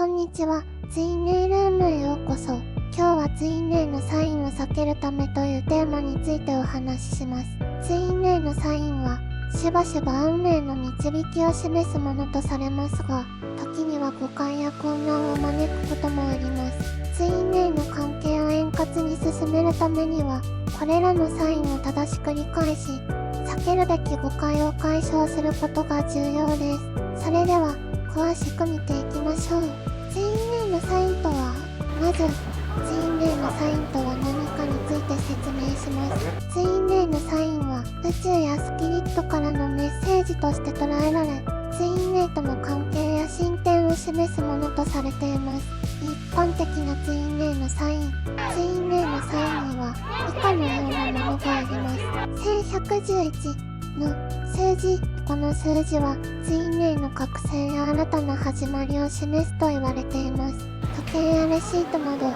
こんにちは、ツインレイルームへようこそ。今日はツインレイのサインを避けるためというテーマについてお話しします。ツインレイのサインは、しばしば運命の導きを示すものとされますが、時には誤解や混乱を招くこともあります。ツインレイの関係を円滑に進めるためには、これらのサインを正しく理解し、避けるべき誤解を解消することが重要です。それでは、詳しく見ていきましょう。ツインレイのサインとは、まず、ツインレイのサインとは何かについて説明します。ツインレイのサインは、宇宙やスピリットからのメッセージとして捉えられ、ツインレイとの関係や進展を示すものとされています。一般的なツインレイのサイン。ツインレイのサインには、以下のようなものがあります。1111の数字。この数字は、ツインレイの覚醒や新たな始まりを示すと言われています。時計やレシートなど、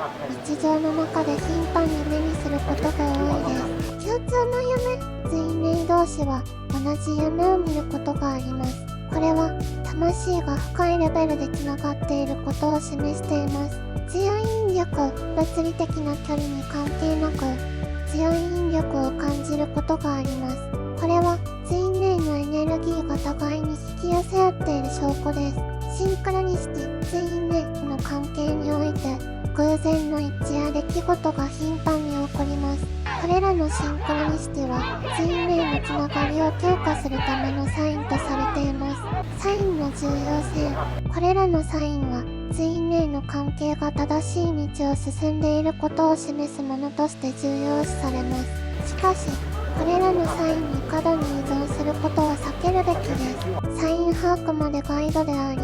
日常の中で頻繁に目にすることが多いです。共通の夢。ツインレイ同士は、同じ夢を見ることがあります。これは、魂が深いレベルでつながっていることを示しています。強い引力。物理的な距離に関係なく、強い引力を感じることがあります。これは、ツインレイのエネルギーが互いに引き寄せ合っている証拠です。シンクロニシティ。ツインレイの関係において、偶然の一致や出来事が頻繁に起こります。これらのシンクロニシティは、ツインレイのつながりを強化するためのサインとされています。サインの重要性。これらのサインは、ツインレイの関係が正しい道を進んでいることを示すものとして重要視されます。しかし、これらのサインに過度に依存することは避けるべきです。サイン把握までガイドであり、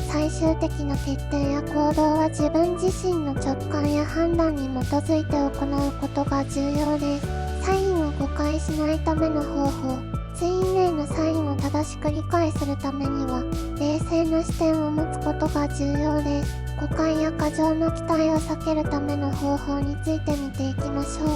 最終的な決定や行動は自分自身の直感や判断に基づいて行うことが重要です。サインを誤解しないための方法。ツインレイのサインを正しく理解するためには、冷静な視点を持つことが重要です。誤解や過剰な期待を避けるための方法について見ていきましょう。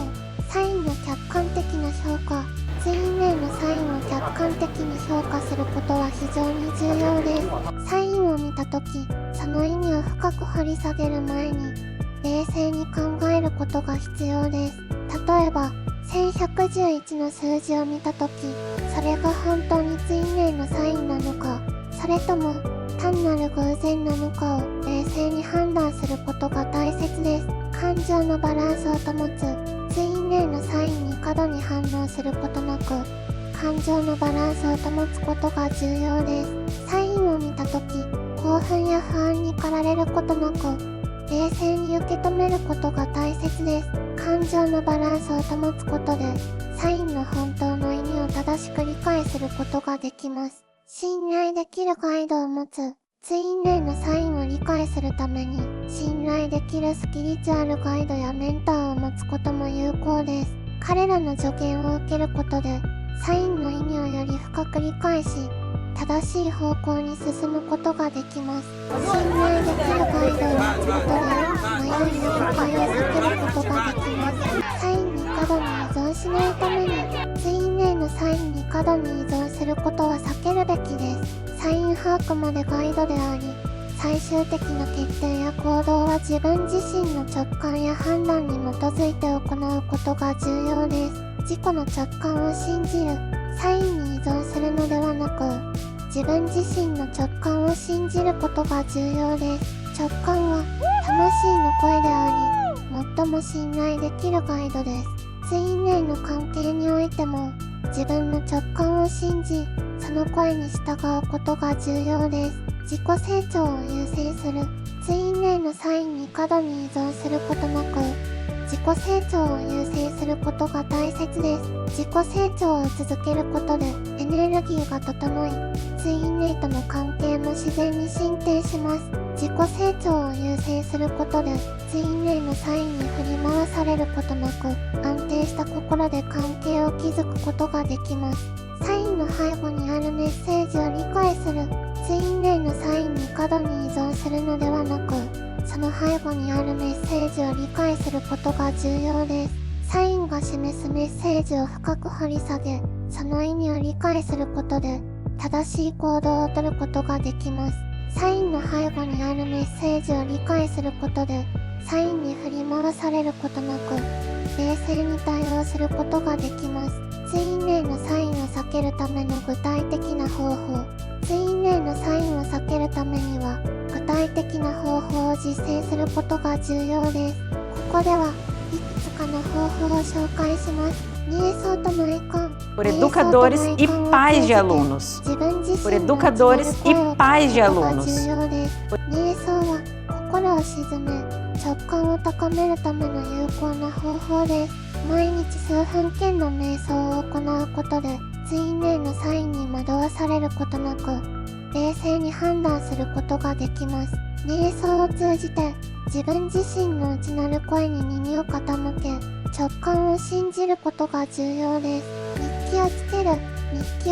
サインの客観的な評価。ツインレイのサインを客観的に評価することは非常に重要です。サインを見たとき、その意味を深く掘り下げる前に、冷静に考えることが必要です。例えば、1111の数字を見たとき、それが本当にツインレイのサインなのか、それとも単なる偶然なのかを冷静に判断することが大切です。感情のバランスを保つ。ツインレイのサインに過度に反応することなく、感情のバランスを保つことが重要です。サインを見たとき、興奮や不安に駆られることなく、冷静に受け止めることが大切です。感情のバランスを保つことで、サインの本当の意味を正しく理解することができます。信頼できるガイドを持つ。ツインレイのサインを理解するために、信頼できるスピリチュアルガイドやメンターを持つことも有効です。彼らの助言を受けることで、サインの意味をより深く理解し、正しい方向に進むことができます。信頼できるガイドを持つことで、迷いや誤解を避けることができます。サインに過度に依存しないために、ツインレイのサインに過度に依存することは避けるべきです。サイン把握までガイドであり、最終的な決定や行動は自分自身の直感や判断に基づいて行うことが重要です。自己の直感を信じる。サインに依存するのではなく、自分自身の直感を信じることが重要です。直感は、魂の声であり、最も信頼できるガイドです。ツインレイの関係においても、自分の直感を信じ、その声に従うことが重要です。自己成長を優先する。ツインレイのサインに過度に依存することなく、自己成長を優先することが大切です。自己成長を続けることでエネルギーが整い、ツインレイとの関係も自然に進展します。自己成長を優先することで、ツインレイのサインに振り回されることなく、安定した心で関係を築くことができます。サインの背後にあるメッセージを理解する。ツインレイのサインに過度に依存するのではなく、その背後にあるメッセージを理解することが重要です。サインが示すメッセージを深く掘り下げ、その意味を理解することで、正しい行動をとることができます。サインの背後にあるメッセージを理解することで、サインに振り回されることなく、冷静に対応することができます。ツインレイのサインを避けるための具体的な方法。ツインレイのサインを避けるためには、具体的な方法を実践することが重要です。ここではいくつかの方法を紹介します。瞑想と内観。Por educadores e pais de alunos. Por educadores e pais de alunos. 瞑想は心を静め、直感を高めるための有効な方法です。毎日数分間の瞑想を行うことで、ツインレイのサインに惑わされることなく、冷静に判断することができます。瞑想を通じて、自分自身の内なる声に耳を傾け、直感を信じることが重要です。日記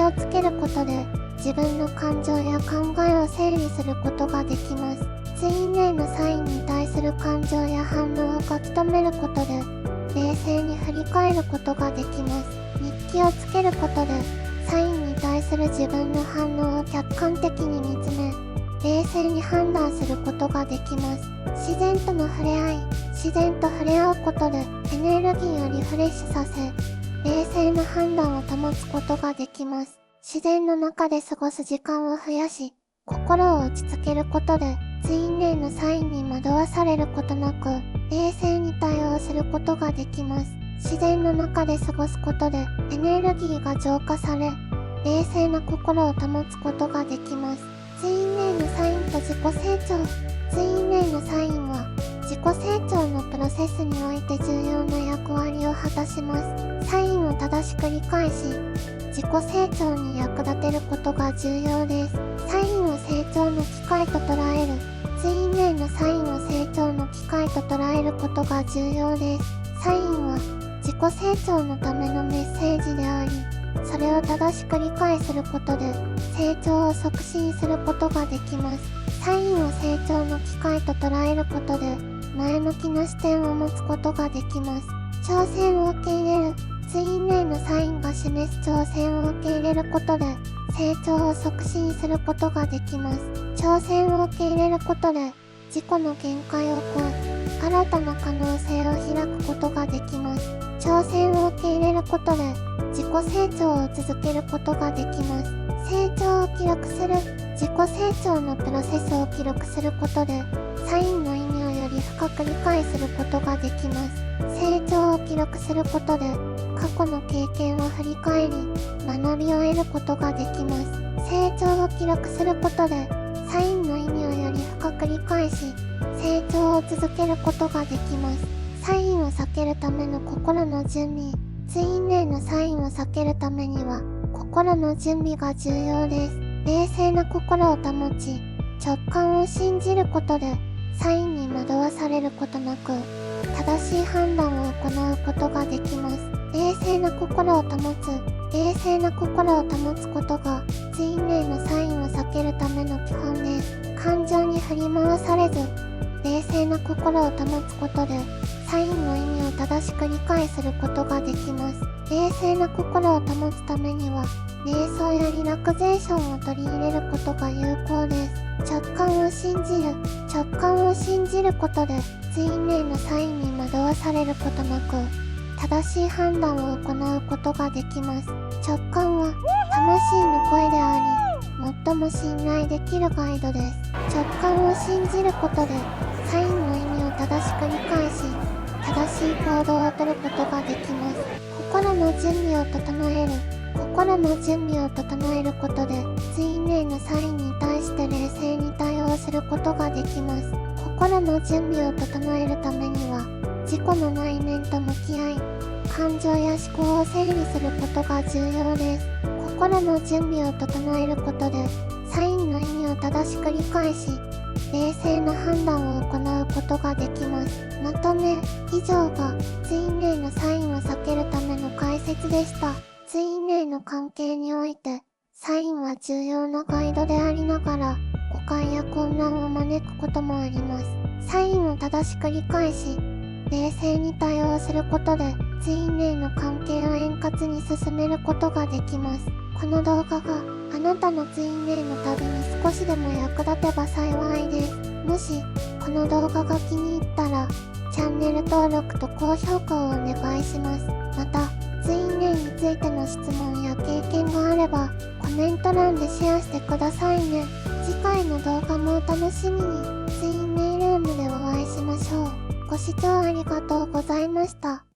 をつけることで、自分の感情や考えを整理することができます。ツインレイのサインに対する感情や反応を書き留めることで、冷静に振り返ることができます。日記をつけることで、サインに対する自分の反応を客観的に見つめ、冷静に判断することができます。自然と触れ合うことでエネルギーをリフレッシュさせ、冷静な判断を保つことができます。自然の中で過ごす時間を増やし、心を落ち着けることで、ツインレイのサインに惑わされることなく、冷静に対応することができます。自然の中で過ごすことでエネルギーが浄化され、冷静な心を保つことができます。ツインレイのサインと自己成長。ツインレイのサインは自己成長のプロセスにおいて重要な役割を果たします。サインを正しく理解し、自己成長に役立てることが重要です。サインを成長の機会と捉える。ツインレイのサインを成長の機会と捉えることが重要です。サインは自己成長のためのメッセージであり、それを正しく理解することで成長を促進することができます。サインを成長の機会と捉えることで前向きな視点を持つことができます。挑戦を受け入れる。ツインレイのサインが示す挑戦を受け入れることで成長を促進することができます。挑戦を受け入れることで自己の限界を超え、新たな可能性を開くことができます。挑戦を受け入れることで自己成長を続けることができます。成長を記録する。自己成長のプロセスを記録することでサインの意味をより深く理解することができます。成長を記録することで過去の経験を振り返り学びを得ることができます。成長を記録することでサインの意味をより深く理解し成長を続けることができます。サインを避けるための心の準備。ツインレイのサインを避けるためには心の準備が重要です。冷静な心を保ち、直感を信じることでサインに惑わされることなく正しい判断を行うことができます。冷静な心を保つことがツインレイのサインを避けるための基本です。感情に振り回されず、冷静な心を保つことでサインの意味を正しく理解することができます。冷静な心を保つためには瞑想やリラクゼーションを取り入れることが有効です。直感を信じることでツインレイのサインに惑わされることなく正しい判断を行うことができます。直感は魂の声であり、最も信頼できるガイドです。直感を信じることでサインの意味を正しく理解し、正しい行動をとることができます。心の準備を整えることでツインレイのサインに対して冷静に対応することができます。心の準備を整えるためには自己の内面と向き合い、感情や思考を整理することが重要です。心の準備を整えることでサインの意味を正しく理解し、冷静な判断を行うことができます。まとめ。以上がツインレイのサインを避けるための解説でした。ツインレイの関係においてサインは重要なガイドでありながら誤解や混乱を招くこともあります。サインを正しく理解し冷静に対応することでツインレイの関係を円滑に進めることができます。この動画があなたのツインレイの旅に少しでも役立てば幸いです。もしこの動画が気に入ったらチャンネル登録と高評価をお願いします。またツインレイについての質問や経験があればコメント欄でシェアしてくださいね。次回の動画もお楽しみに。ツインレイルームでお会いしましょう。ご視聴ありがとうございました。